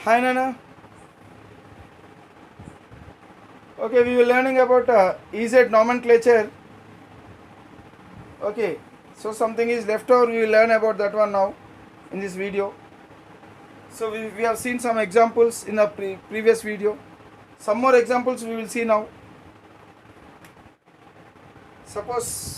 Hi Nana. Okay, we were learning about EZ nomenclature. Okay, so something is left over. We will learn about that one now in this video. So we have seen some examples in the previous video. Some more examples we will see now. Suppose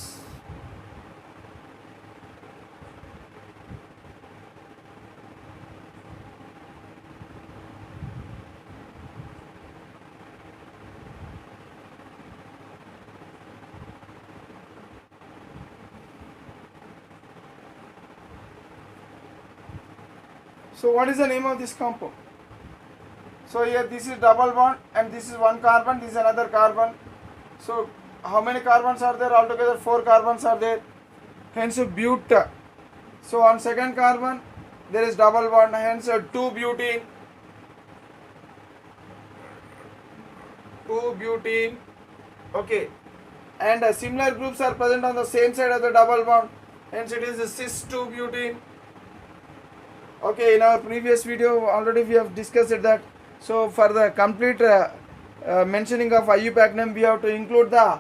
so what is the name of this compound? So here this is double bond and this is one carbon, this is another carbon. So how many carbons are there? Altogether 4 carbons are there. Hence bute. So on second carbon there is double bond, hence 2-butene. 2-butene. Okay. And similar groups are present on the same side of the double bond. Hence it is cis-2-butene. Okay, in our previous video already we have discussed that. So for the complete mentioning of IUPAC name, we have to include the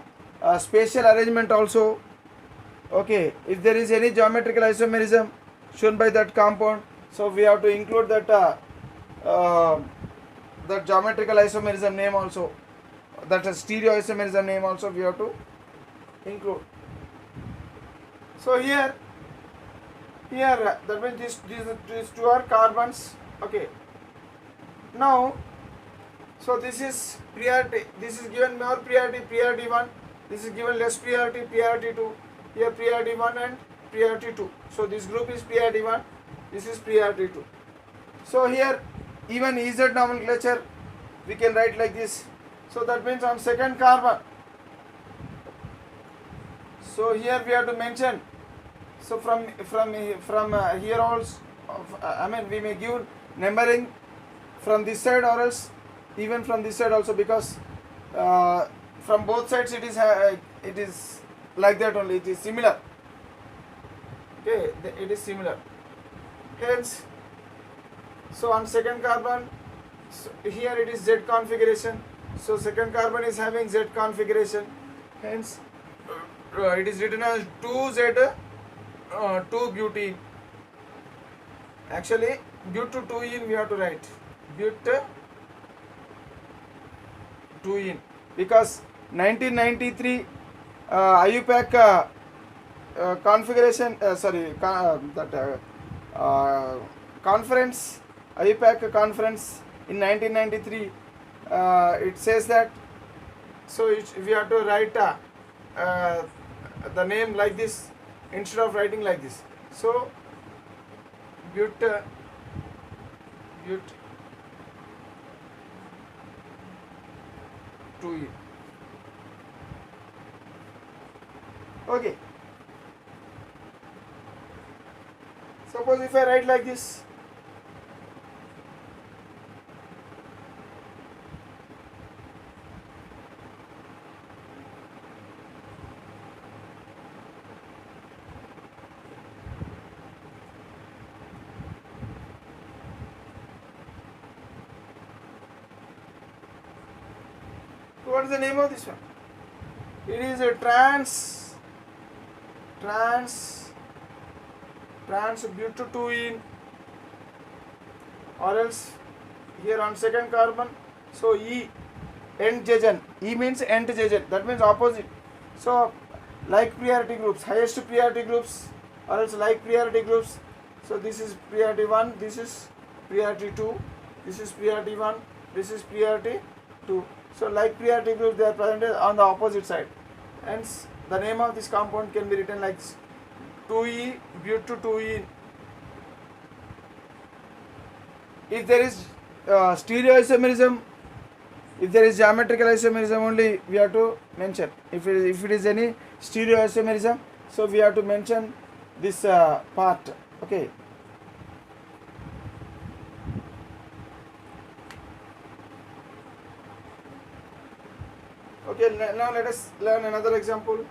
spatial arrangement also. Okay, if there is any geometrical isomerism shown by that compound, so we have to include that that geometrical isomerism name also, that stereoisomerism name also we have to include. So here that means these two are carbons. Okay, now so this is priority, this is given more priority, priority 1, this is given less priority, priority 2, here priority 1 and priority 2. So this group is priority 1, this is priority 2. So here even EZ nomenclature we can write like this. So that means on second carbon, so here we have to mention, so from here also, I mean we may give numbering from this side or else even from this side also, because from both sides it is like that only, it is similar. Okay, it is similar. Hence, so on second carbon, so here it is Z configuration. So second carbon is having Z configuration. Hence, it is written as 2Z 2-butene. Actually, but to 2-ene we have to write. But 2-ene, because 1993 IUPAC configuration conference, IUPAC conference in 1993, it says that, so we have to write the name like this instead of writing like this. So but 2-ene. Okay, suppose if I write like this, what is the name of this one? It is a trans but 2-ene, or else here on second carbon, so E entjagen. E means entjagen, that means opposite. So like priority groups, highest priority groups, or else like priority groups. So this is priority 1, this is priority 2, this is priority 1, this is priority 2. So like priority groups, they are presented on the opposite side. Hence the name of this compound can be written like 2E but 2-ene. If there is stereoisomerism, if there is geometrical isomerism only, we have to mention. If it is any stereoisomerism, so we have to mention this part. Okay. Okay, now let us learn another example.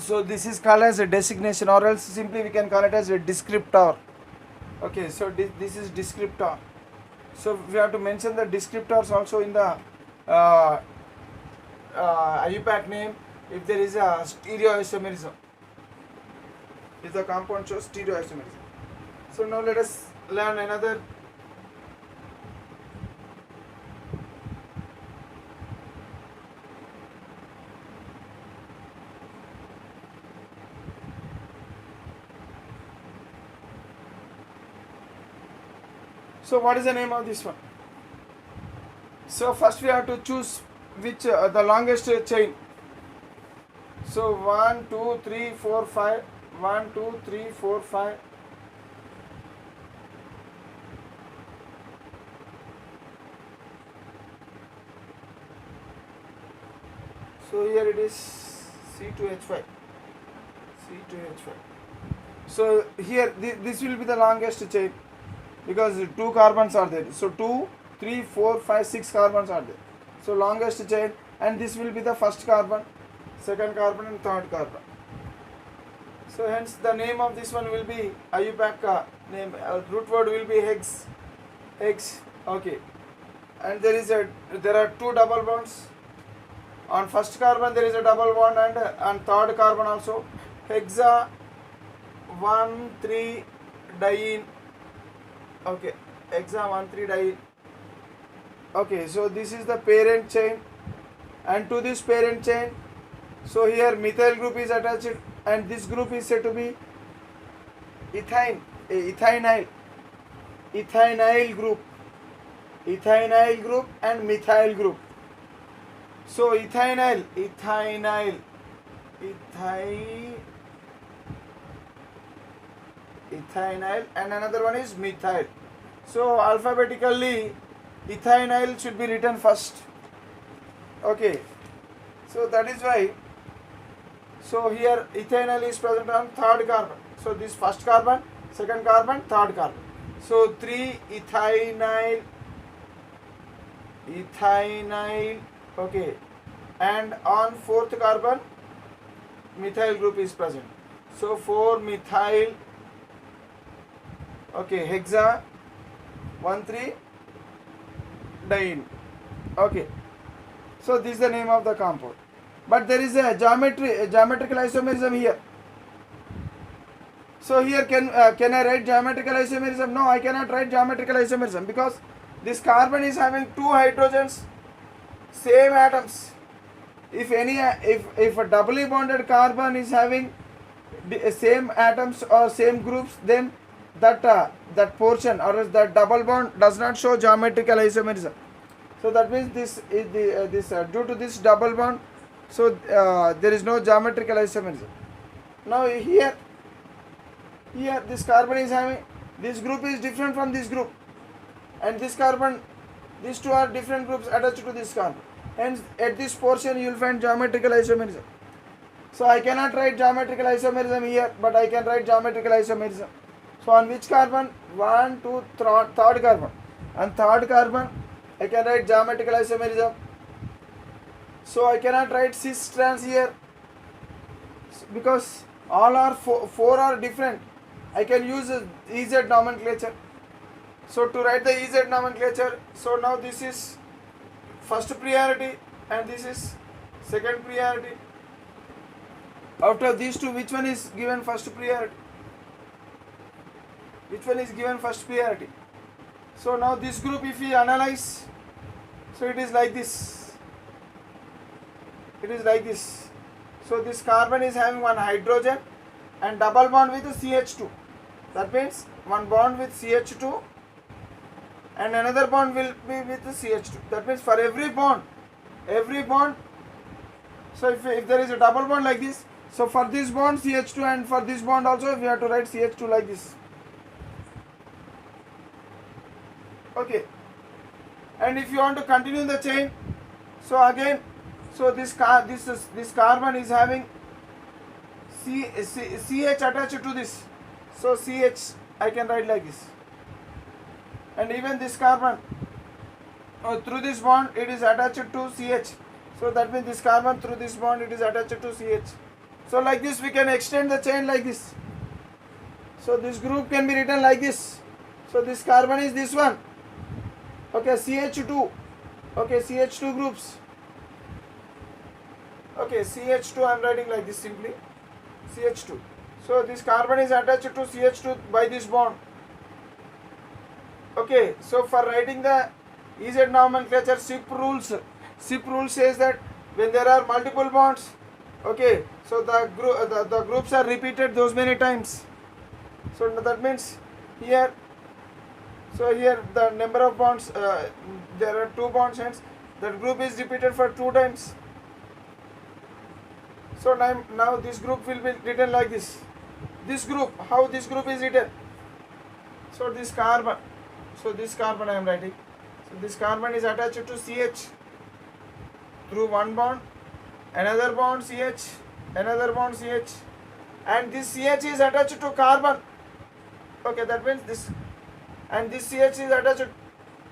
So this is called as a designation, or else simply we can call it as a descriptor. Okay, so this is descriptor. So we have to mention the descriptors also in the IUPAC name if there is a stereoisomerism. If the compound shows stereoisomerism. So now let us learn another. So what is the name of this one? So first we have to choose which the longest chain. So 1, 2, 3, 4, 5. 1, 2, 3, 4, 5. So here it is C2H5. C2H5. So here this will be the longest chain because 2 carbons are there. So 2, 3, 4, 5, 6 carbons are there. So longest chain, and this will be the first carbon, second carbon and third carbon. So hence the name of this one will be IUPAC name. Root word will be hex. Hex. Okay. And there are 2 double bonds. On first carbon there is a double bond, and on third carbon also. Hexa 1,3 diene. Okay. Hexa 1,3 diene. Okay. So this is the parent chain, and to this parent chain, so here methyl group is attached, and this group is said to be ethinyl group, ethinyl group and methyl group. So ethinyl, and another one is methyl. So alphabetically, ethinyl should be written first. Okay. So that is why. So here ethinyl is present on third carbon. So this first carbon, second carbon, third carbon. So 3 ethinyl. Okay. And on fourth carbon, methyl group is present. So 4 methyl. Okay, hexa 1,3 diene. Okay. So this is the name of the compound. But there is a geometrical isomerism here. So here can I write geometrical isomerism? No, I cannot write geometrical isomerism because this carbon is having 2 hydrogens, same atoms. If a doubly bonded carbon is having same atoms or same groups, then that portion or that double bond does not show geometrical isomerism. So that means due to this double bond, so there is no geometrical isomerism. Now here this carbon is having, this group is different from this group, and this carbon, these two are different groups attached to this carbon. Hence at this portion you will find geometrical isomerism. So I cannot write geometrical isomerism here, but I can write geometrical isomerism. So on which carbon? 1, 2, third carbon. On third carbon I can write geometrical isomerism. So I cannot write cis strands here because all are four are different. I can use EZ nomenclature. So to write the EZ nomenclature, so now this is first priority and this is second priority. After these two, which one is given first priority? Which one is given first priority? So now this group, if we analyze, so it is like this. It is like this. So this carbon is having one hydrogen and double bond with CH2. That means one bond with CH2 and another bond will be with CH2. That means for every bond, so if there is a double bond like this, so for this bond CH2 and for this bond also we have to write CH2 like this. Okay. And if you want to continue the chain, so again, so this carbon is having CH attached to this. So CH I can write like this. And even this carbon, through this bond it is attached to CH. So that means this carbon through this bond it is attached to CH. So like this we can extend the chain like this. So this group can be written like this. So this carbon is this one. Okay, CH2. Okay, CH2 groups. Okay, CH2 I am writing like this simply. CH2. So this carbon is attached to CH2 by this bond. Okay, so for writing the EZ nomenclature, SIP rules. SIP rule says that when there are multiple bonds, okay, so the groups are repeated those many times. So that means here, so here the number of bonds, there are 2 bonds, hence that group is repeated for 2 times. So now this group will be written like this. This group, how this group is written? So this carbon, I am writing. So this carbon is attached to CH through one bond, another bond CH, another bond CH, and this CH is attached to carbon. Okay, that means this, and this CH is attached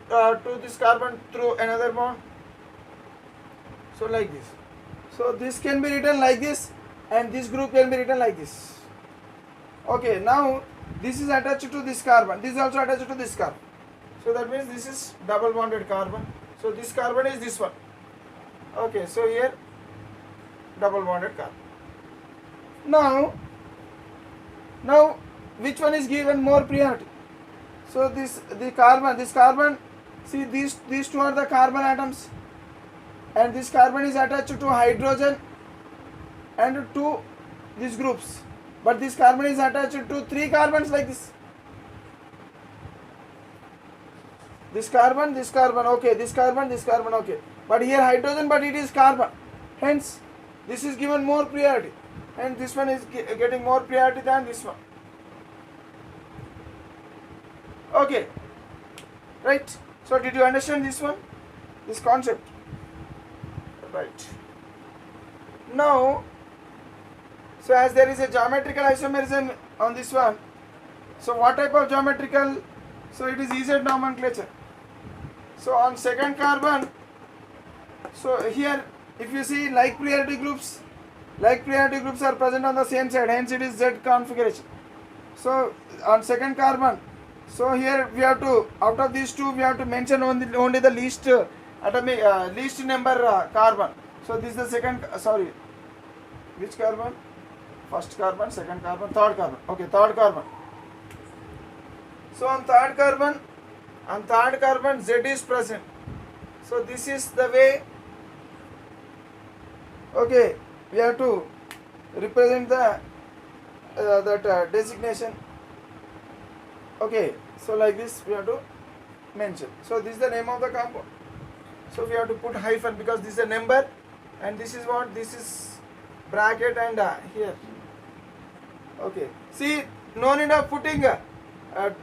to this carbon through another bond. So like this. So this can be written like this, and this group can be written like this. Okay, now this is attached to this carbon. This is also attached to this carbon. So that means this is double bonded carbon. So this carbon is this one. Okay, so here double bonded carbon. Now which one is given more priority? So this carbon, see these 2 are the carbon atoms, and this carbon is attached to hydrogen and to these groups, but this carbon is attached to 3 carbons like this. This carbon, okay, this carbon, okay, but here hydrogen, but it is carbon, hence this is given more priority, and this one is getting more priority than this one. Okay, right? So did you understand this one, this concept? Right. Now, so as there is a geometrical isomerism on this one, so what type of geometrical? So it is EZ nomenclature. So on second carbon, so here if you see like priority groups are present on the same side, hence it is Z configuration. So on second carbon, so here we have to, out of these 2 we have to mention only the least atomic least number carbon. So this is the second, which carbon? First carbon, second carbon, third carbon. Okay, third carbon. So on third carbon Z is present. So this is the way, okay, we have to represent the that designation. Okay, so like this we have to mention. So this is the name of the compound. So we have to put hyphen because this is a number, and this is what? This is bracket and here. Okay, see, no need of putting,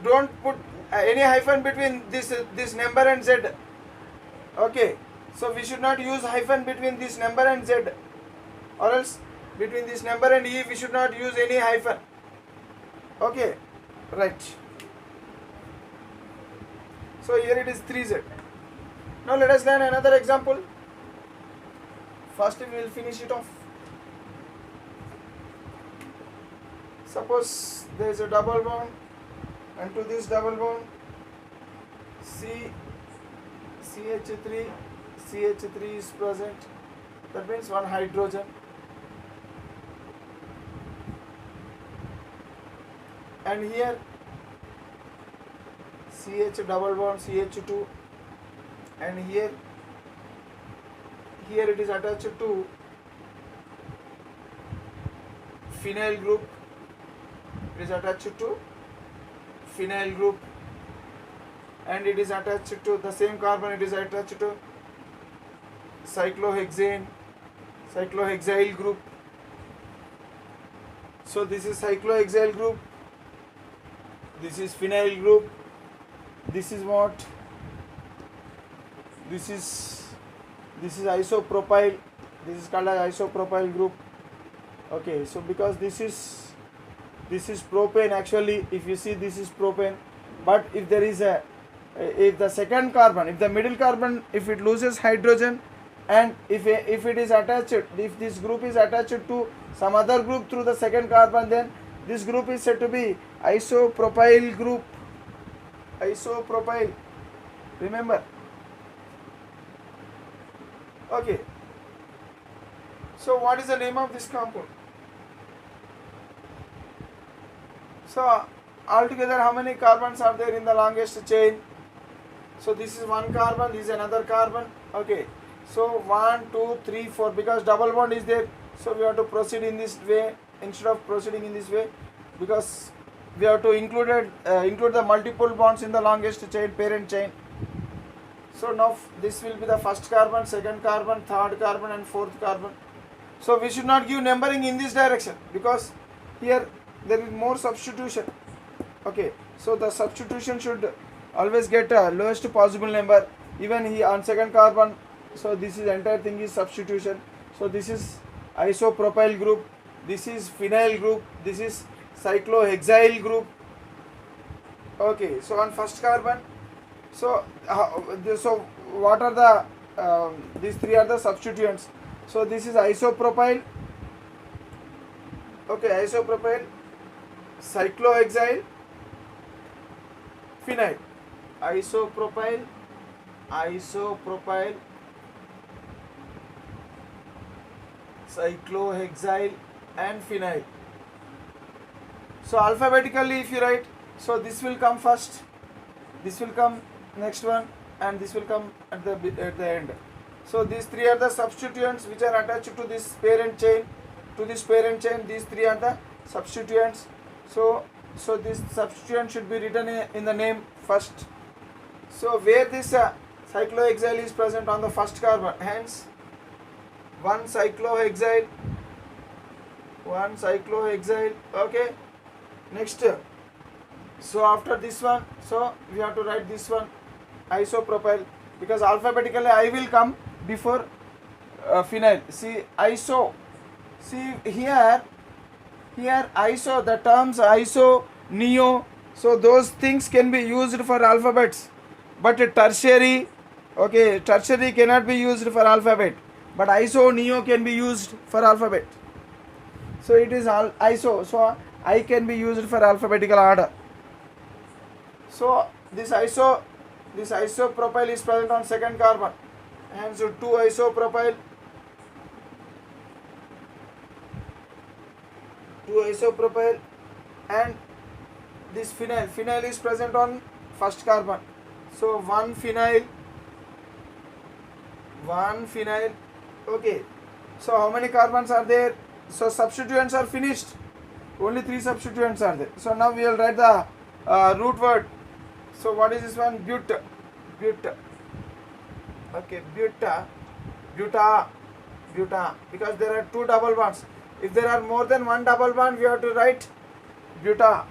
don't put any hyphen between this number and Z. Okay, so we should not use hyphen between this number and Z, or else between this number and E we should not use any hyphen. Okay, right. So here it is 3Z. Now let us learn another example. First we will finish it off. Suppose there is a double bond, and to this double bond CH3 is present. That means one hydrogen, and here CH double bond CH2, and here it is attached to phenyl group. It is attached to phenyl group, and it is attached to the same carbon. It is attached to cyclohexyl group. So this is cyclohexyl group, this is phenyl group, this is what? This is isopropyl. This is called as isopropyl group. Okay, so because this is propane actually. If you see, this is propane, but if the second carbon, if the middle carbon, if it loses hydrogen, and if it is attached, if this group is attached to some other group through the second carbon, then this group is said to be isopropyl group. Isopropyl, remember. Okay, so what is the name of this compound? So altogether how many carbons are there in the longest chain? So this is one carbon, this is another carbon. Okay, so 1 2 3 4, because double bond is there, so we have to proceed in this way instead of proceeding in this way, because we have to include the multiple bonds in the longest chain, parent chain. So now this will be the first carbon, second carbon, third carbon and fourth carbon. So we should not give numbering in this direction, because here there is more substitution. Okay, so the substitution should always get lowest possible number, even here on second carbon. So this is entire thing is substitution. So this is isopropyl group, this is phenyl group, this is cyclohexyl group. Okay, so on first carbon, so what are the these three are the substituents. So this is isopropyl, okay, isopropyl, cyclohexyl, phenyl. Isopropyl, cyclohexyl and phenyl. So alphabetically if you write, so this will come first, this will come next one, and this will come at the end. So these three are the substituents which are attached to this parent chain. These three are the substituents. So this substituent should be written in the name first. So where this cyclohexyl is present on the first carbon, hence one cyclohexyl. Okay, next, so after this one, so we have to write this one isopropyl, because alphabetically I will come before phenyl. See iso, see here iso, the terms iso, neo, so those things can be used for alphabets, but tertiary, okay, tertiary cannot be used for alphabet, but iso, neo can be used for alphabet. So it is all iso, so I can be used for alphabetical order. So this isopropyl is present on second carbon, hence 2 isopropyl, and this phenyl is present on first carbon. So one phenyl. Okay, so how many carbons are there? So substituents are finished, only 3 substituents are there. So now we will write the root word. So what is this one? But. Okay, buta, because there are 2 double bonds. If there are more than 1 double bond, we have to write buta.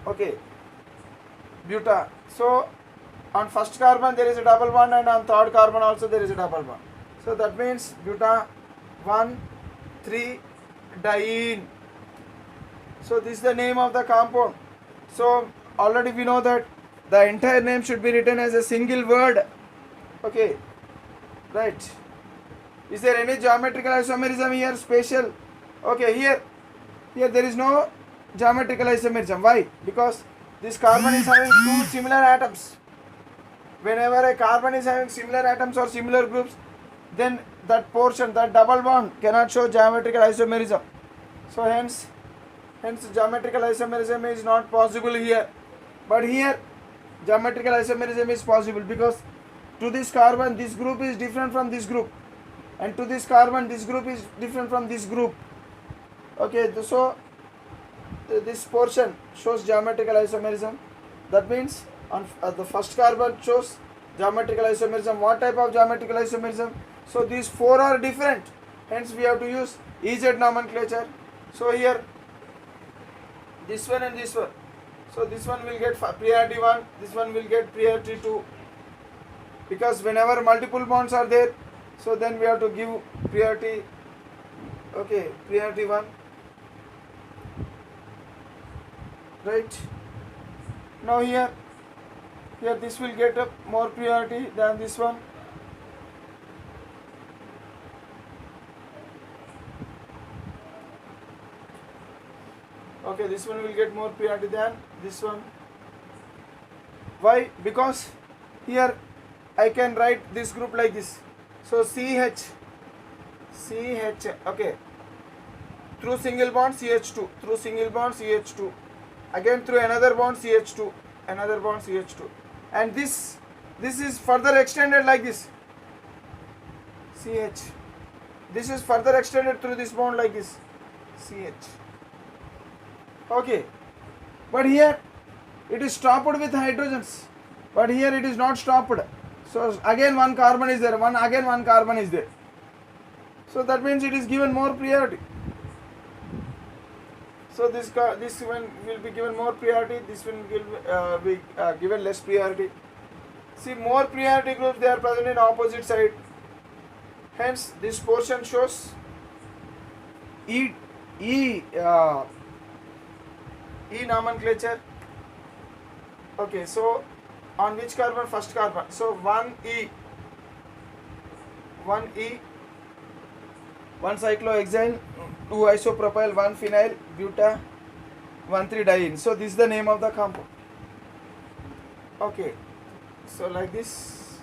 Okay, buta. So on first carbon there is a double bond, and on third carbon also there is a double bond. So that means buta 1,3-diene. So this is the name of the compound. So already we know that the entire name should be written as a single word. Okay, right. Is there any geometrical isomerism here special? Okay, here there is no geometrical isomerism. Why? Because this carbon is having 2 similar atoms. Whenever a carbon is having similar atoms or similar groups, then that portion, that double bond cannot show geometrical isomerism. So hence geometrical isomerism is not possible here. But here geometrical isomerism is possible, because to this carbon this group is different from this group, and to this carbon this group is different from this group. Okay, so this portion shows geometrical isomerism. That means on the first carbon shows geometrical isomerism. What type of geometrical isomerism? So these 4 are different, hence we have to use EZ nomenclature. So here this one and this one, so this one will get priority 1, this one will get priority 2, because whenever multiple bonds are there, so then we have to give priority, okay, priority 1, right. Now here this will get a more priority than this one. Okay, this one will get more priority than this one. Why? Because here I can write this group like this. So CH, okay, through single bond CH2, through single bond CH2, again through another bond CH2, another bond CH2, and this is further extended like this, CH. This is further extended through this bond like this, CH. Okay, but here it is stopped with hydrogens, but here it is not stopped. So again one carbon is there, one carbon is there. So that means it is given more priority. So this one will be given more priority, this one will be given less priority. See, more priority groups, they are present in opposite side. Hence this portion shows E nomenclature. Okay, so on which carbon? First carbon. So 1E, 1 cyclohexane, 2 isopropyl, 1 phenyl, buta, 1,3-diene. So this is the name of the compound. Okay, so like this,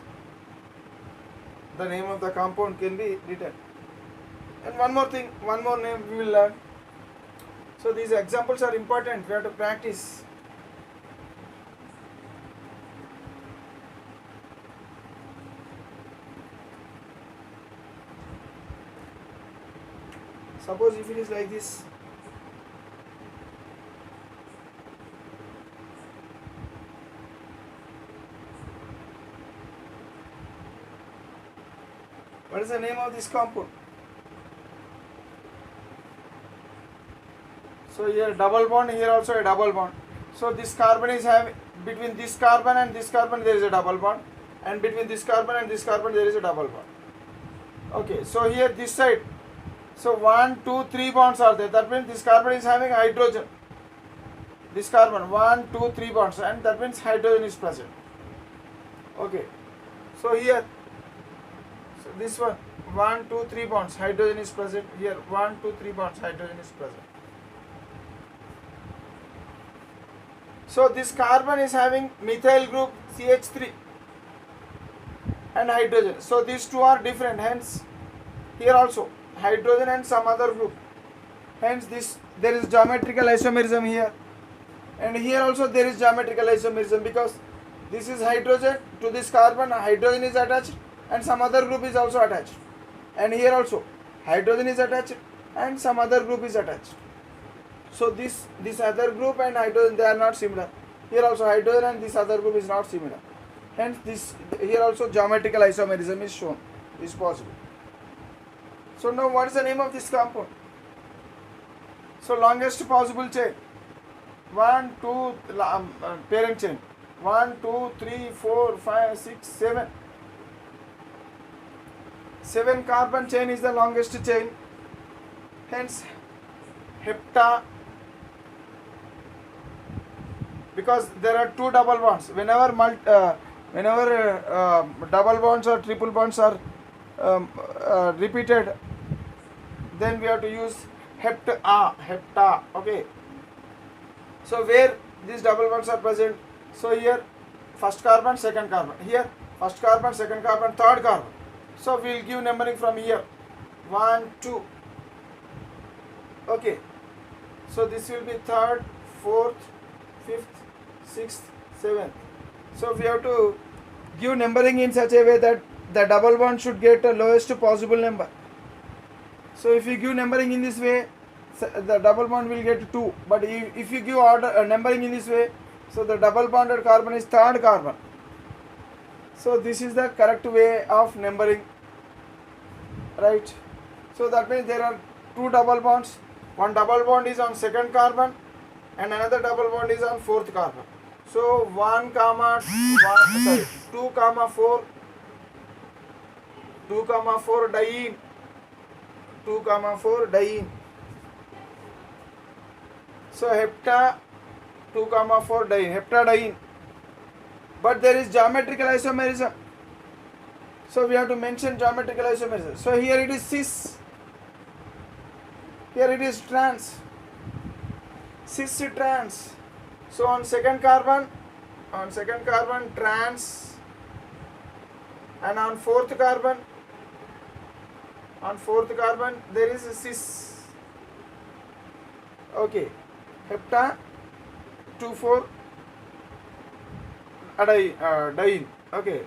the name of the compound can be written. And one more thing, one more name we will learn. So these examples are important. We have to practice. Suppose if it is like this, what is the name of this compound? So here double bond, here also a double bond. So this carbon is having, between this carbon and this carbon there is a double bond, and between this carbon and this carbon there is a double bond. Okay, so here this side, so 1, 2, 3 bonds are there. That means this carbon is having hydrogen. This carbon 1, 2, 3 bonds, and that means hydrogen is present. Okay, so here, so this one 1, 2, 3 bonds, hydrogen is present. Here 1, 2, 3 bonds, hydrogen is present. So this carbon is having methyl group CH3 and hydrogen. So these two are different. Hence here also hydrogen and some other group. Hence this, there is geometrical isomerism here, and here also there is geometrical isomerism, because this is hydrogen, to this carbon hydrogen is attached and some other group is also attached, and here also hydrogen is attached and some other group is attached. So this other group and hydrogen, they are not similar. Here also hydrogen and this other group is not similar. Hence this, here also geometrical isomerism is shown, is possible. So now what is the name of this compound? So longest possible chain, 1, 2, parent chain, 1, 2, 3, 4, 5, 6, 7. 7 carbon chain is the longest chain. Hence hepta, because there are 2 double bonds. Whenever double bonds or triple bonds are repeated, then we have to use hepta. Okay, so where these double bonds are present, so here first carbon, second carbon, here first carbon, second carbon, third carbon. So we will give numbering from here, 1, 2. Okay, so this will be third, fourth, fifth, sixth, seventh. So we have to give numbering in such a way that the double bond should get the lowest possible number. So if you give numbering in this way, the double bond will get 2. But if you give order numbering in this way, so the double bonded carbon is third carbon. So this is the correct way of numbering, right? So that means there are 2 double bonds. One double bond is on second carbon and another double bond is on fourth carbon. So 2, 4 diene, 4 diene. So hepta 2, 4 diene, heptadiene. But there is geometrical isomerism. So we have to mention geometrical isomerism. So here it is cis, here it is trans. cis trans. So on second carbon trans, and on fourth carbon there is a cis. Okay, hepta 2,4 diene. Okay,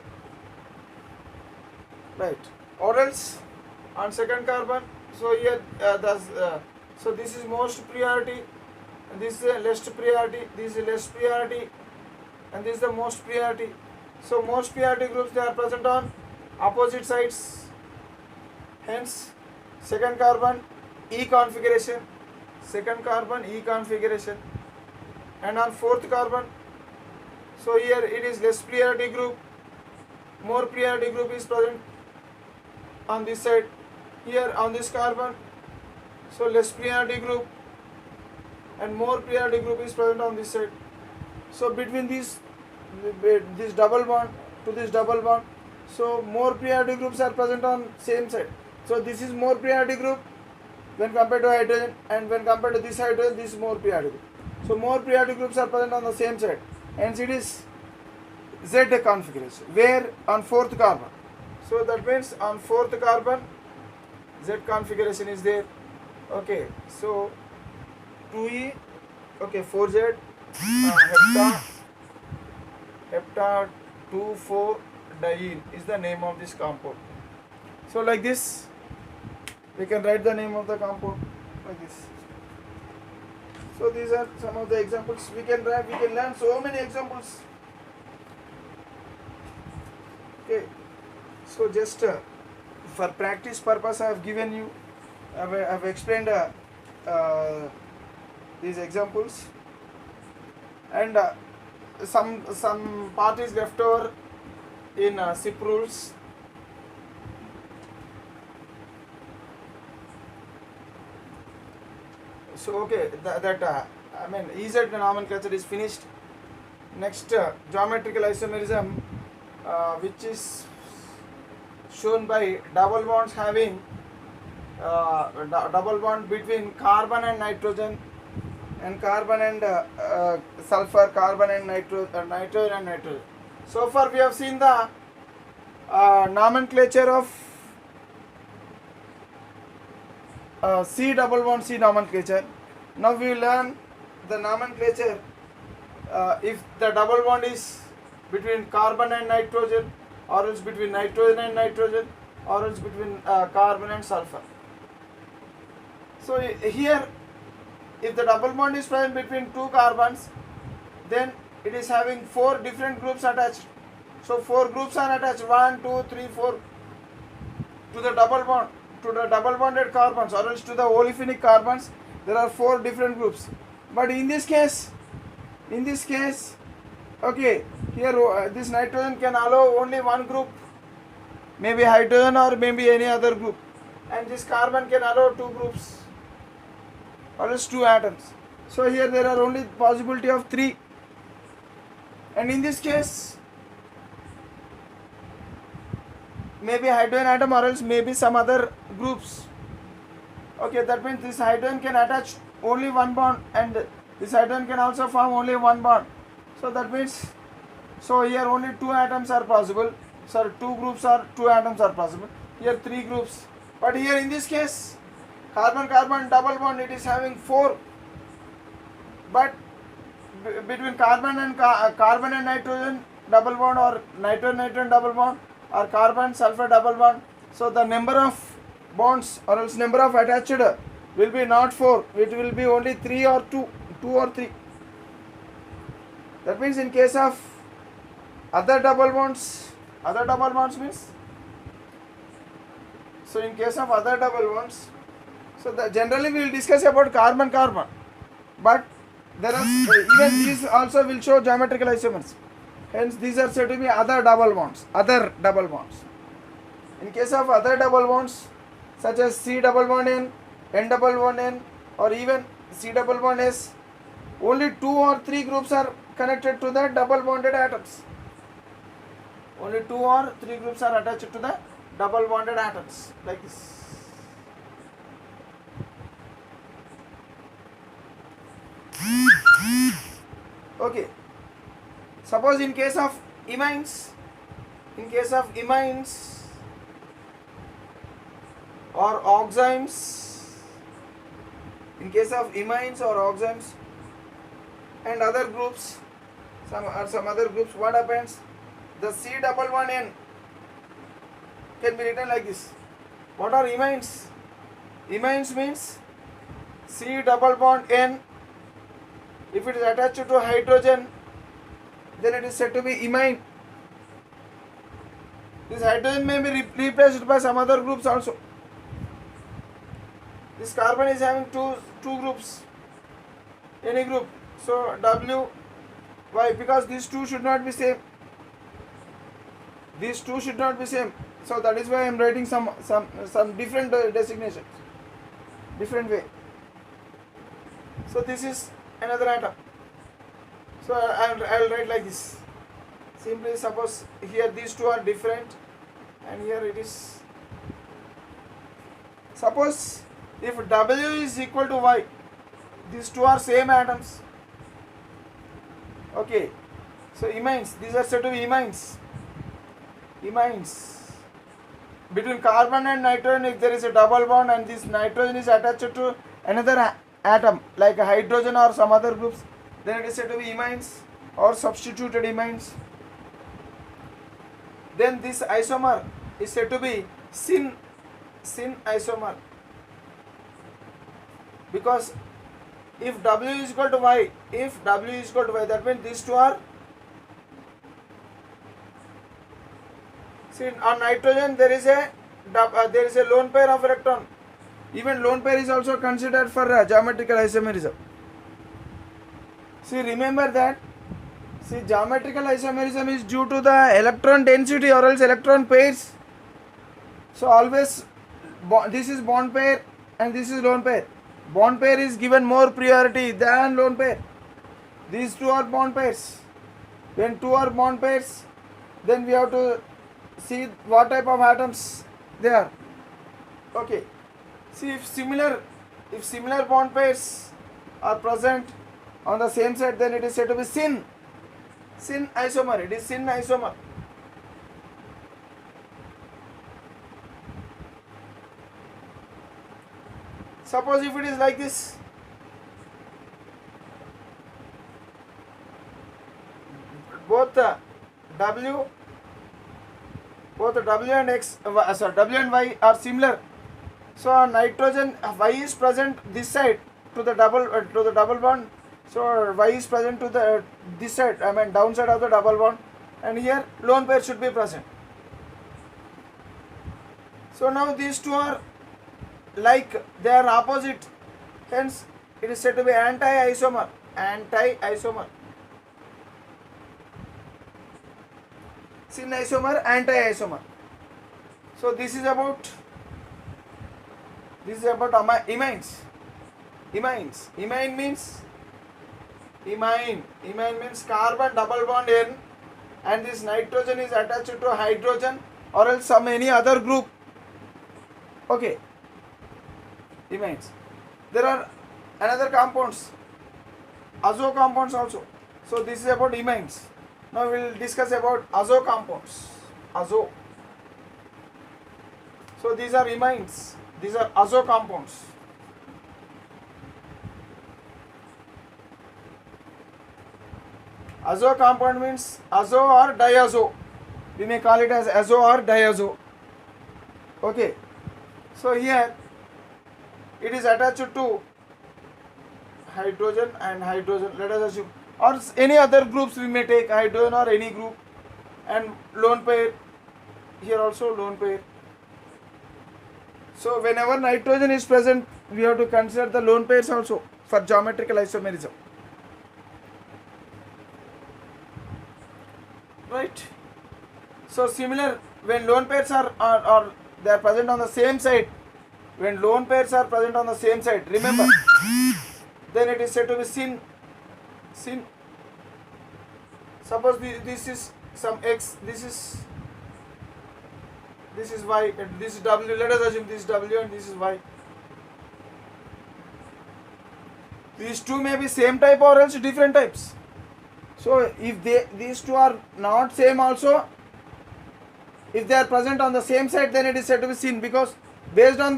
right. Or else on second carbon, so here so this is most priority, and this is least priority, this is less priority, and this is the most priority. So most priority groups, they are present on opposite sides. Hence second carbon E configuration, and on fourth carbon, so here it is less priority group, more priority group is present on this side. Here on this carbon, so less priority group and more priority group is present on this side. So between this double bond to this double bond, so more priority groups are present on same side. So this is more priority group when compared to hydrogen, and when compared to this hydrogen, this is more priority group. So more priority groups are present on the same side, hence it is Z configuration. Where on fourth carbon, so that means on fourth carbon Z configuration is there. Okay, so 2E, okay, 4Z, hepta 2,4 diene is the name of this compound. So like this we can write the name of the compound like this. So these are some of the examples we can write. We can learn so many examples. Okay, so just for practice purpose I have given you, I have explained these examples, and some part is left over in SIP rules. So okay, I mean EZ nomenclature is finished. Next geometrical isomerism, which is shown by double bonds having double bond between carbon and nitrogen, and carbon and sulfur, carbon and nitrogen and nitrogen. So far we have seen the nomenclature of C double bond C nomenclature. Now we will learn the nomenclature if the double bond is between carbon and nitrogen, or else between nitrogen and nitrogen, or else between carbon and sulfur. So here, if the double bond is present between two carbons, then it is having 4 different groups attached. So 4 groups are attached, 1, 2, 3, 4 to the double bond, to the double bonded carbons, or else to the olefinic carbons. There are 4 different groups. But in this case, okay, here this nitrogen can allow only one group, maybe hydrogen or maybe any other group, and this carbon can allow 2 groups, or else 2 atoms. So here there are only possibility of 3, and in this case maybe hydrogen atom or else maybe some other groups. Okay, that means this hydrogen can attach only one bond, and this hydrogen can also form only one bond. So that means, so here only 2 atoms are possible. Sorry, 2 groups or 2 atoms are possible. Here 3 groups. But here in this case, carbon-carbon double bond, it is having 4. But between carbon and nitrogen double bond, or nitrogen double bond, or carbon sulfur double bond, so the number of bonds or else number of attached will be not 4, it will be only 3 or 2 or 3. That means in case of other double bonds means, so in case of other double bonds, so generally we will discuss about carbon-carbon, but there are even these also will show geometrical isomers. Hence these are said to be other double bonds. In case of other double bonds, such as C double bond N, N double bond N, or even C double bond S, only 2 or 3 groups are connected to the double bonded atoms. Only 2 or 3 groups are attached to the double bonded atoms, like this. Okay. Suppose in case of imines or oximes, and other groups, some other groups, what happens? The C double bond N can be written like this. What are imines? Imines means C double bond N. If it is attached to hydrogen, then it is said to be imine. This hydrogen may be replaced by some other groups also. This carbon is having two groups, any group. So W, why? Because these two should not be same. So that is why I am writing some different designations, different way. So this is another atom. So I will write like this. Simply suppose here these two are different, and here it is. Suppose if W is equal to Y, these two are same atoms. Okay. So imines, these are said to be imines. Between carbon and nitrogen, if there is a double bond and this nitrogen is attached to another atom like a hydrogen or some other groups, then it is said to be imines or substituted imines. Then this isomer is said to be syn isomer, because if W is equal to Y, that means these two are, see, on nitrogen there is a lone pair of electron. Even lone pair is also considered for geometrical isomerism. See, remember that. See, geometrical isomerism is due to the electron density or else electron pairs. So always this is bond pair and this is lone pair. Bond pair is given more priority than lone pair. These two are bond pairs. When two are bond pairs, then we have to see what type of atoms they are. Okay. See, if similar bond pairs are present on the same side, then it is said to be syn isomer. It is syn isomer. Suppose if it is like this, both the W and W and Y are similar. So nitrogen, Y is present this side to the double bond. So Y is present to this side, I mean downside of the double bond, and here lone pair should be present. So now these two are like they are opposite, hence it is said to be anti-isomer. Syn isomer, anti-isomer. So this is about imines. Imine means carbon double bond N, and this nitrogen is attached to hydrogen or else some any other group. Okay. Imines. There are another compounds, azo compounds also. So this is about imines. Now we will discuss about azo compounds. Azo. So these are imines. These are azo compounds. Azo compound means azo or diazo. We may call it as azo or diazo. Okay. So here it is attached to hydrogen and hydrogen. Let us assume, or any other groups we may take, hydrogen or any group, and lone pair. Here also lone pair. So whenever nitrogen is present, we have to consider the lone pairs also for geometrical isomerism. Right. So similar, when lone pairs are they are present on the same side. When lone pairs are present on the same side, remember, then it is said to be syn. Suppose this is some X, this is Y, and this is W. Let us assume this is W and this is Y. These two may be same type or else different types. So if these two are not same also, if they are present on the same side, then it is said to be syn, because based on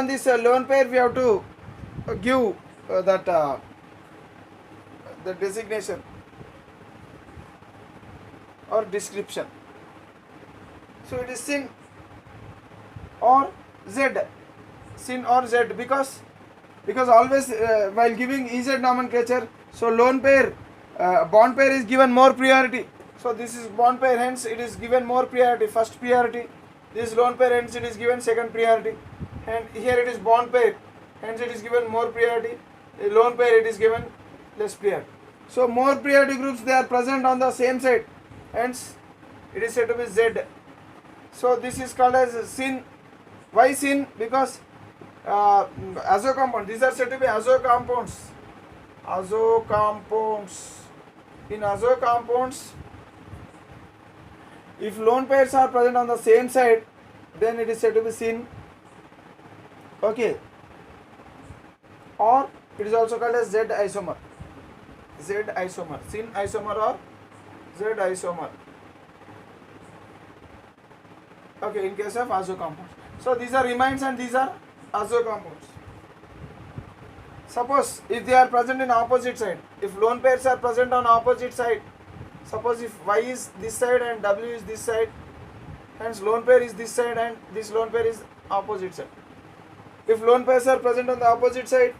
this lone pair we have to give the designation or description. So it is syn or z, syn or z, because always while giving Ez nomenclature, so lone pair, bond pair is given more priority. So this is bond pair, hence it is given more priority, first priority. This lone pair, hence it is given second priority. And here it is bond pair, hence it is given more priority. A lone pair, it is given less priority. So more priority groups, they are present on the same side, hence it is said to be Z. So this is called as syn. Why syn? Because azo compound, these are said to be azo compounds. Azo compounds. In azo compounds, if lone pairs are present on the same side, then it is said to be syn. Okay. Or it is also called as Z isomer. Z isomer. Syn isomer or Z isomer. Okay, in case of azo compounds. So these are imines and these are azo compounds. Suppose if they are present in opposite side, if lone pairs are present on opposite side, suppose if Y is this side and W is this side, hence lone pair is this side and this lone pair is opposite side. If lone pairs are present on the opposite side,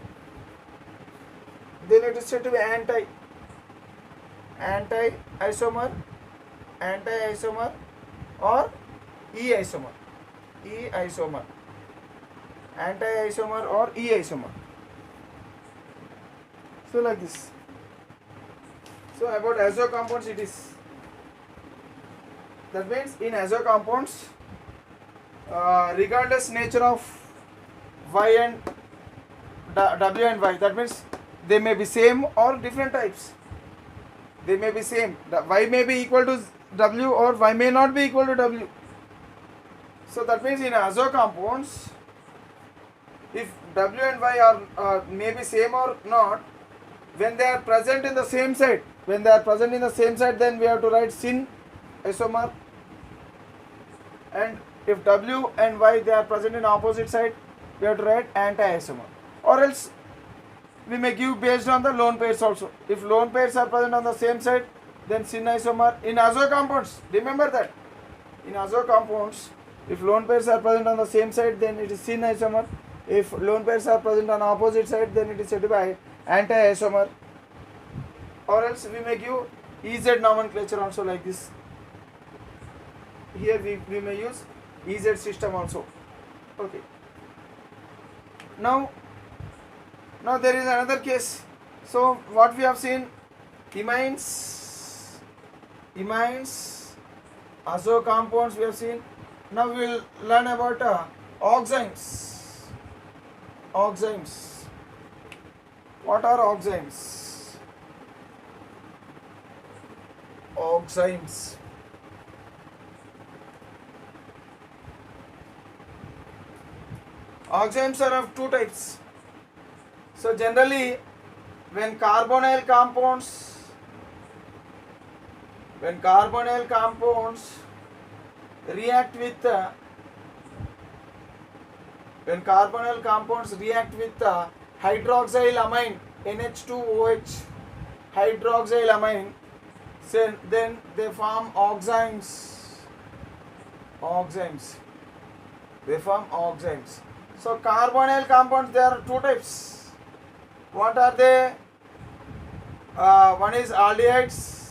then it is said to be anti-isomer or E-isomer. E-isomer. Anti-isomer or E-isomer. So like this. So about azo compounds it is. That means in azo compounds, regardless nature of Y and W and Y, that means they may be same or different types. They may be same. The Y may be equal to W or Y may not be equal to W. So that means in azo compounds, if W and Y are may be same or not, when they are present in the same side, then we have to write syn isomer. And if W and Y they are present in opposite side, we have to write anti-isomer. Or else we may give based on the lone pairs also. If lone pairs are present on the same side, then syn isomer. In azo compounds, remember that. In azo compounds, if lone pairs are present on the same side, then it is syn isomer. If lone pairs are present on opposite side, then it is said to be anti-isomer. Or else we may give Ez nomenclature also like this. Here we may use Ez system also. Okay. Now there is another case. So what we have seen, imines, azo compounds we have seen. Now we will learn about oximes. Oximes. What are oximes? Oximes. Oximes are of two types. So generally, when carbonyl compounds react with hydroxyl amine, NH2OH, hydroxyl amine, then they form oximes. They form oximes. So carbonyl compounds, there are two types. What are they? One is aldehydes,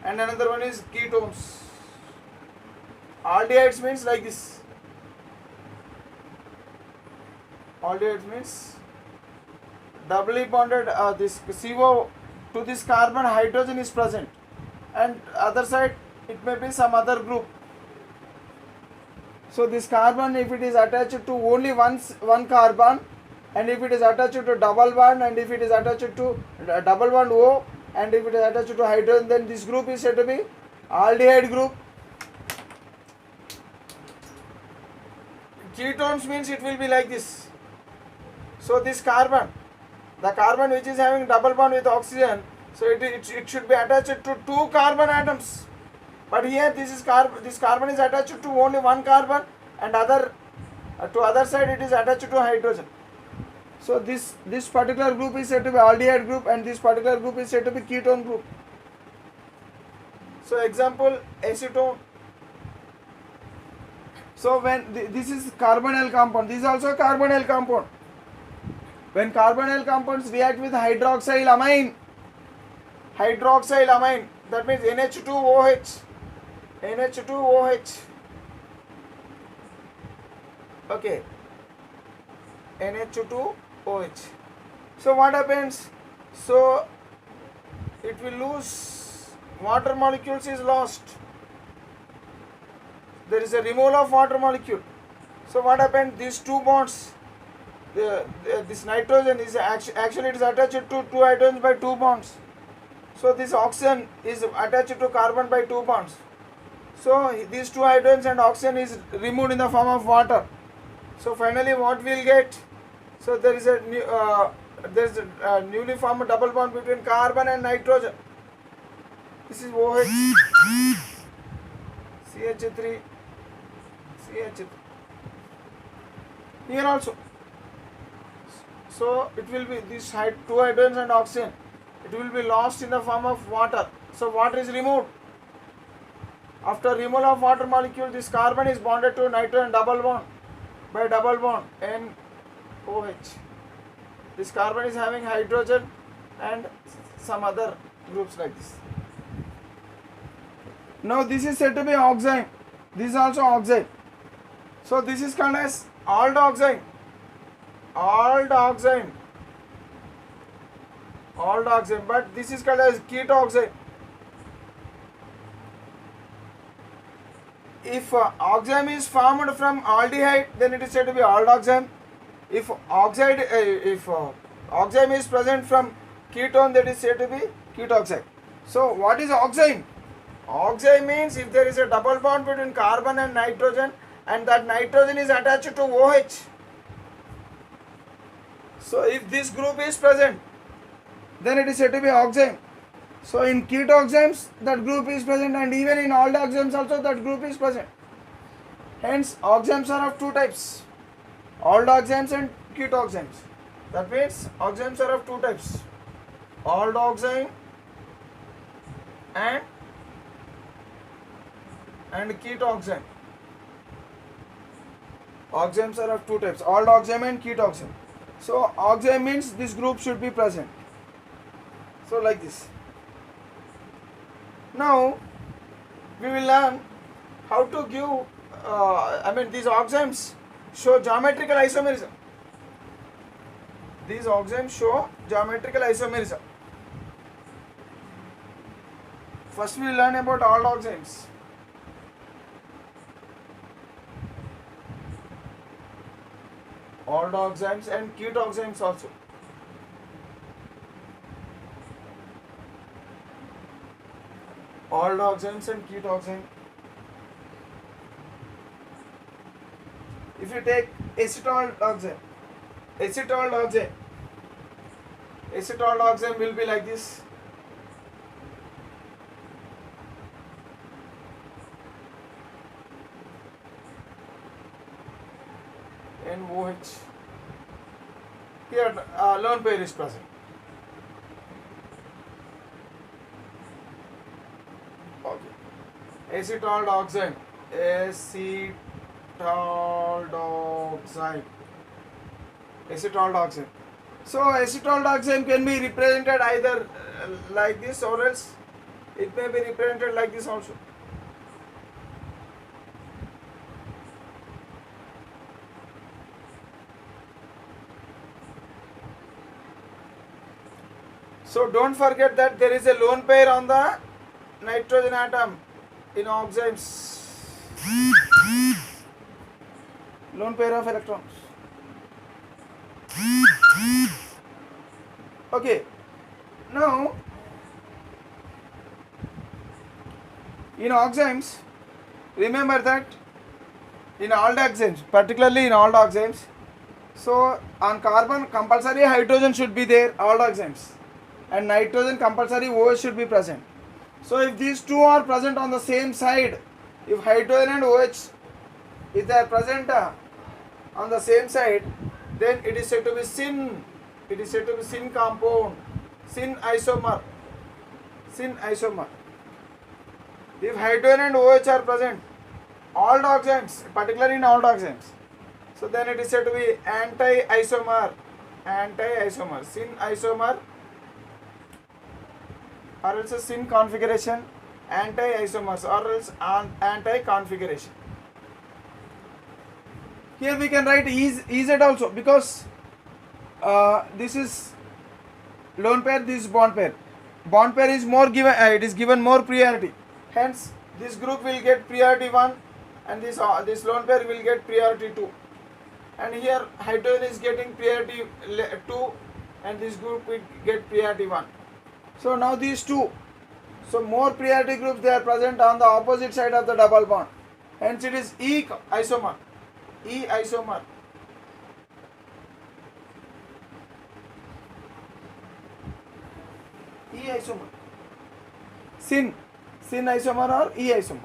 and another one is ketones. Aldehydes means like this. Aldehydes means doubly bonded, this CO to this carbon, hydrogen is present, and other side it may be some other group. So this carbon, if it is attached to only one carbon, and if it is attached to double bond, and if it is attached to double bond O, and if it is attached to hydrogen, then this group is said to be aldehyde group. Ketones means it will be like this. So this carbon, The carbon which is having double bond with oxygen, so it should be attached to two carbon atoms. But here this carbon is attached to only one carbon, and to other side it is attached to hydrogen. So this particular group is said to be aldehyde group, and this particular group is said to be ketone group. So example, acetone. So when this is carbonyl compound, this is also a carbonyl compound. When carbonyl compounds react with hydroxylamine, that means NH2OH. Okay, NH2OH. So what happens? So it will lose, water molecules is lost. There is a removal of water molecule. So what happens? These two bonds, this nitrogen is actually it is attached to two hydrogens by two bonds. So this oxygen is attached to carbon by two bonds. So these two hydrogens and oxygen is removed in the form of water. So finally what we will get? So there is a newly formed double bond between carbon and nitrogen. This is OH, CH3, CH3. Here also. So it will be these two hydrogens and oxygen. It will be lost in the form of water. So water is removed. After removal of water molecule, this carbon is bonded to nitrogen double bond by double bond NOH. This carbon is having hydrogen and some other groups like this. Now this is said to be oxime. This is also oxide. So this is called as aldoxime. Aldoxime. But this is called as ketoxime. If oxime is formed from aldehyde, then it is said to be aldoxime. If oxime is present from ketone, that is said to be ketoxide. So what is oxime? Oxime means if there is a double bond between carbon and nitrogen, and that nitrogen is attached to OH. So if this group is present, then it is said to be oxime. So in ketoxymes that group is present, and even in aldoxymes also that group is present. Hence oxymes are of two types, aldoxymes and ketoxymes. That means oxymes are of two types, aldoxime and ketoxime. Oxymes are of two types, aldoxime and ketoxime. So oxime means this group should be present. So like this. Now we will learn how to give these oxymes show geometrical isomerism. These oxymes show geometrical isomerism. First we will learn about aldoxymes. Aldoxymes and ketoxymes also. Aldoxymes and ketoxymes. If you take acetaldoxime will be like this. NOH. Here lone pair is present. Okay. Acetaldoxime. Acetaldoxime. So acetaldoxime can be represented either like this, or else it may be represented like this also. So don't forget that there is a lone pair on the nitrogen atom in oxymes. Lone pair of electrons. Okay. Now in oxymes, remember that in aldoxymes, particularly in aldoxymes, So on carbon compulsory hydrogen should be there, aldoxams, and nitrogen compulsory OH should be present. So if these two are present on the same side, if hydrogen and OH, if they are present on the same side, then it is said to be syn. It is said to be syn compound, syn isomer, syn isomer. If hydrogen and OH are present, aldoxams, particularly in aldoxams, so then it is said to be anti-isomer, anti-isomer, syn isomer, or else a syn configuration, anti-isomers, or else anti-configuration. Here we can write EZ also, because this is lone pair, this is bond pair. Bond pair is more given, it is given more priority. Hence, this group will get priority 1, and this lone pair will get priority 2. And here hydrogen is getting priority 2, and this group will get priority 1. So now these two, so more priority groups, they are present on the opposite side of the double bond. Hence it is E isomer, E isomer. E isomer, syn isomer or E isomer.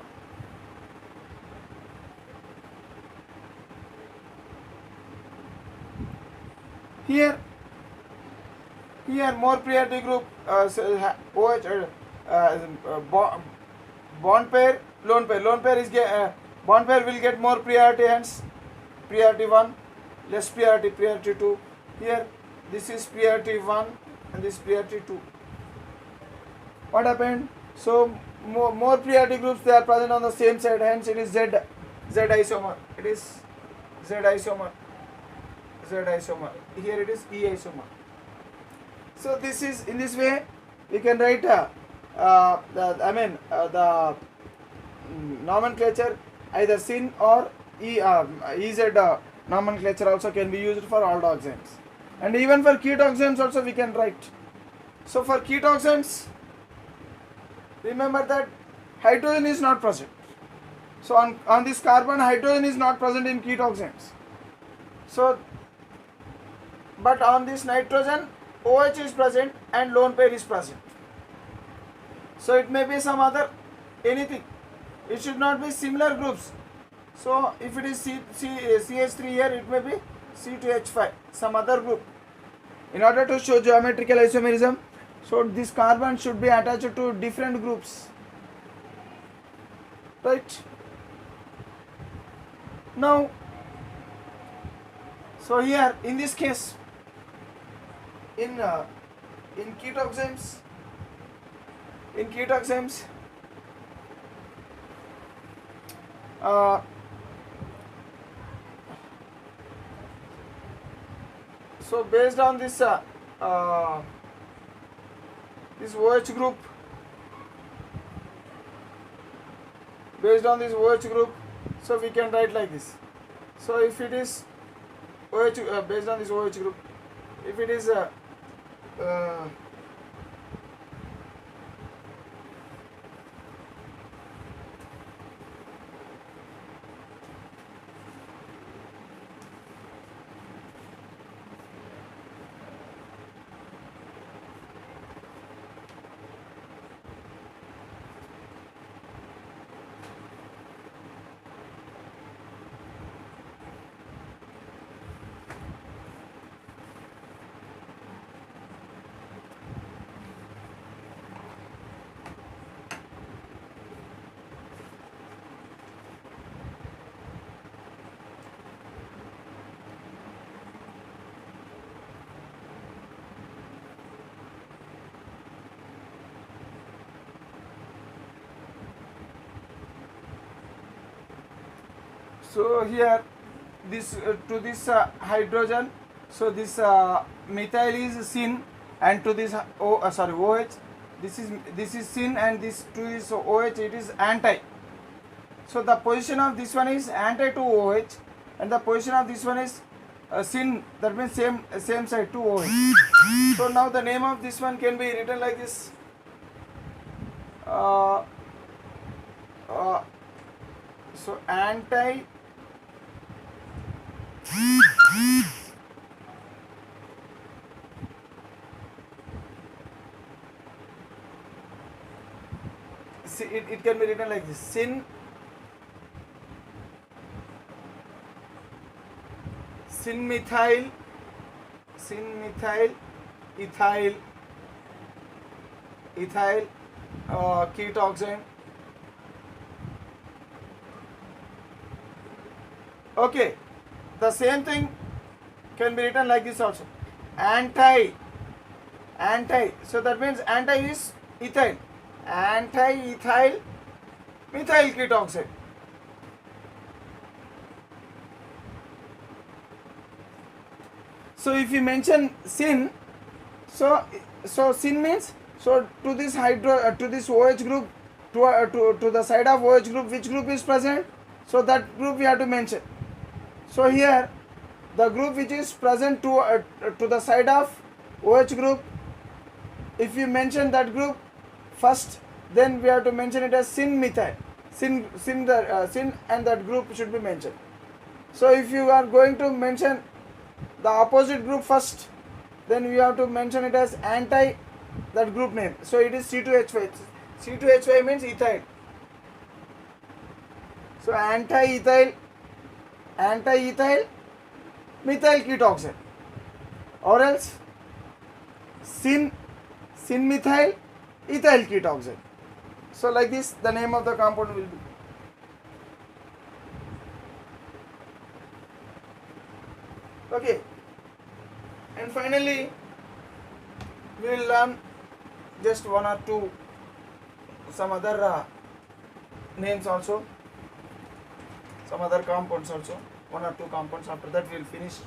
Here more priority group, OH, bond pair, lone pair. Lone pair is bond pair will get more priority, hence priority 1, less priority 2. Here this is priority 1 and this priority 2. What happened? So more priority groups, they are present on the same side, hence it is Z isomer. It is Z isomer. Here it is E isomer. So this is, in this way we can write the nomenclature, either syn or EZ nomenclature also can be used for aldoxams, and even for ketoxams also we can write. So for ketoxams, remember that hydrogen is not present. So on this carbon, hydrogen is not present in ketoxams. So but on this nitrogen, OH is present and lone pair is present. So it may be some other anything. It should not be similar groups. So if it is CH3 here, it may be C2H5, some other group. In order to show geometrical isomerism, so this carbon should be attached to different groups. Right? Now, so here in this case, in ketoxams, so based on this this OH group, so we can write like this. So if it is OH, based on this OH group, if it is so here this to this hydrogen, so this methyl is syn, and to this OH, this is syn, and this to is OH, it is anti. So the position of this one is anti to OH, and the position of this one is syn, that means same side to OH. So now the name of this one can be written like this. So anti it can be written like this: sin methyl ethyl ketoxane. Okay, the same thing can be written like this also: anti. So that means anti is ethyl, anti-ethyl methyl ketoxide. So if you mention sin, so sin means, so to this to this OH group, to the side of OH group, which group is present? So that group we have to mention. So here the group which is present to the side of OH group, if you mention that group first, then we have to mention it as sin methyl. Sin and that group should be mentioned. So if you are going to mention the opposite group first, then we have to mention it as anti that group name. So it is C2H5. C2H5 means ethyl. So anti-ethyl methyl ketoxide, or else sin methyl ethyl ketoxide. So like this the name of the compound will be. Okay, and finally we will learn just one or two some other names also, some other compounds also, one or two compounds. After that we will finish.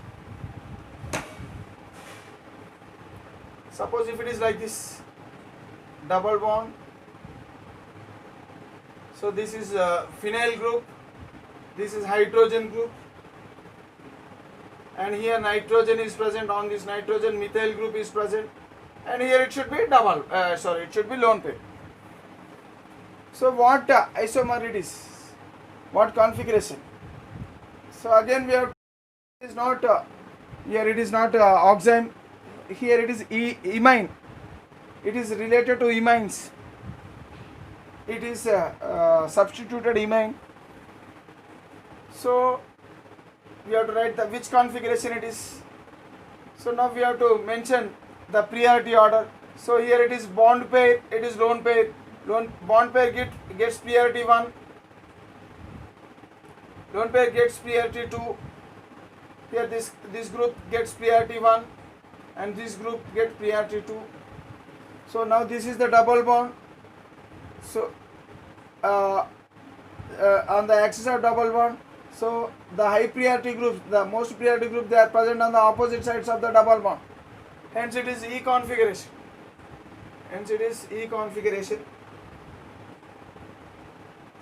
Suppose if it is like this, double bond. So this is phenyl group, this is hydrogen group, and here nitrogen is present. On this nitrogen methyl group is present, and here it should be it should be lone pair. So what isomer it is, what configuration? So again we have, it is not here it is not oxime, here it is imine. It is related to imines. It is substituted imine. So we have to write the which configuration it is. So now we have to mention the priority order. So here it is bond pair, it is lone pair. Bond pair gets priority 1, lone pair gets priority 2. Here this group gets priority 1 and this group gets priority 2. So now this is the double bond. So on the axis of double bond, so the high priority groups, the most priority group, they are present on the opposite sides of the double bond. Hence it is E configuration.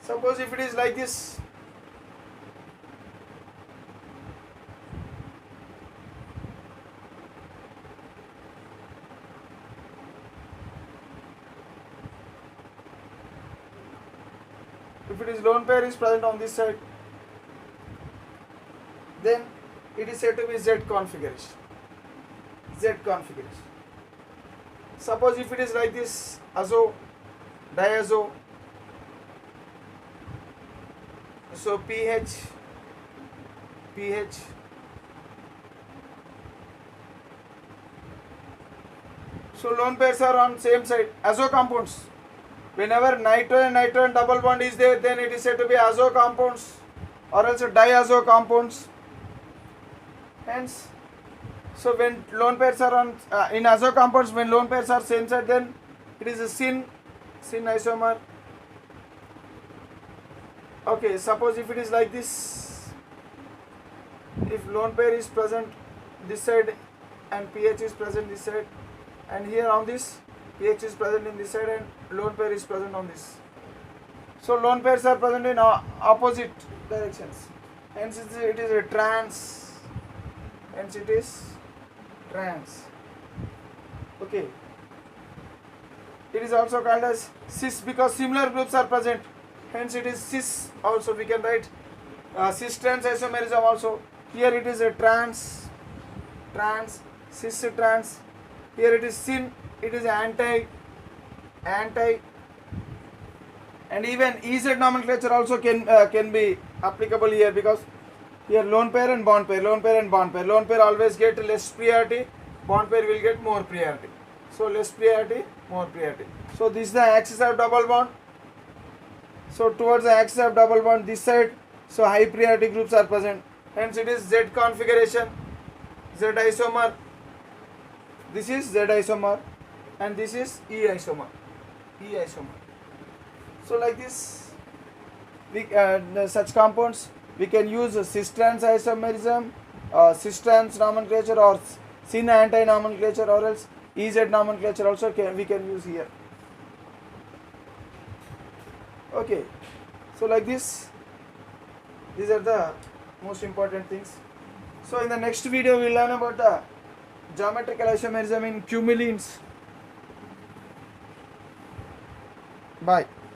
Suppose if it is like this, if it is lone pair is present on this side, then it is said to be Z configuration. Suppose if it is like this, azo, diazo, so pH. So lone pairs are on same side. Azo compounds, whenever nitrogen double bond is there, then it is said to be azo compounds or else diazo compounds. Hence, so when lone pairs are on in azo compounds, when lone pairs are same side, then it is a sin isomer. Okay, suppose if it is like this, if lone pair is present this side and pH is present this side, and here on this pH is present in this side and lone pair is present on this. So lone pairs are present in opposite directions. Hence it is a trans. Okay. It is also called as cis because similar groups are present. Hence it is cis. Also we can write cis trans isomerism also. Here it is a trans, cis trans. Here it is sin. It is anti, And even EZ nomenclature also can be applicable here, because here lone pair and bond pair, lone pair and bond pair. Lone pair always get less priority, bond pair will get more priority. So less priority, more priority. So this is the axis of double bond. So towards the axis of double bond, this side, so high priority groups are present. Hence it is Z configuration, Z isomer. This is Z isomer, and this is E isomer. E isomer. So like this, we such compounds we can use cis-trans isomerism, cis-trans nomenclature, or syn anti nomenclature, or else EZ nomenclature also we can use here. Okay, so like this, these are the most important things. So in the next video we will learn about the geometrical isomerism in cumulines. Bye.